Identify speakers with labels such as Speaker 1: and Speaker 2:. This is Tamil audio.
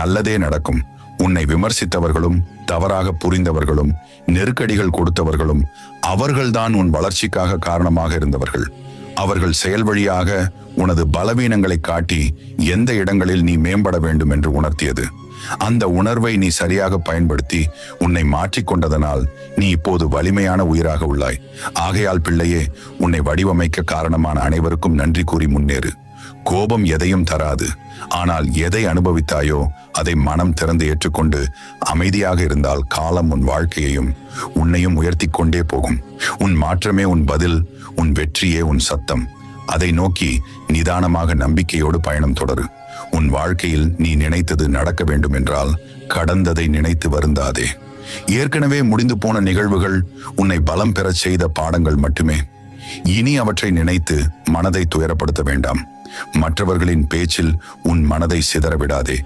Speaker 1: நல்லதே நடக்கும். உன்னை விமர்சித்தவர்களும், தவறாக புரிந்தவர்களும், நெருக்கடிகள் கொடுத்தவர்களும் அவர்கள்தான் உன் வளர்ச்சிக்காக காரணமாக இருந்தவர்கள். அவர்கள் செயல் வழியாக உனது பலவீனங்களை காட்டி எந்த இடங்களில் நீ மேம்பட வேண்டும் என்று உணர்த்தியது. அந்த உணர்வை நீ சரியாக பயன்படுத்தி உன்னை மாற்றிக்கொண்டதனால் நீ இப்போது வலிமையான உயிராக உள்ளாய். ஆகையால் பிள்ளையே, உன்னை வடிவமைக்க காரணமான அனைவருக்கும் நன்றி கூறி முன்னேறு. கோபம் எதையும் தராது. ஆனால் எதை அனுபவித்தாயோ அதை மனம் திறந்து ஏற்றுக்கொண்டு அமைதியாக இருந்தால் காலம் உன் வாழ்க்கையையும் உன்னையும் உயர்த்தி கொண்டே போகும். உன் மாற்றமே உன் பதில், உன் வெற்றியே உன் சத்தம். அதை நோக்கி நிதானமாக நம்பிக்கையோடு பயணம் தொடரு. உன் வாழ்க்கையில் நீ நினைத்தது நடக்க வேண்டும் என்றால் கடந்ததை நினைத்து வருந்தாதே. ஏற்கனவே முடிந்து போன நிகழ்வுகள் உன்னை பலம் பெறச் செய்த பாடங்கள் மட்டுமே. இனி அவற்றை நினைத்து மனதை துயரப்படுத்த வேண்டாம். மற்றவர்களின் பேச்சில் உன் மனதை சிதற விடாதே.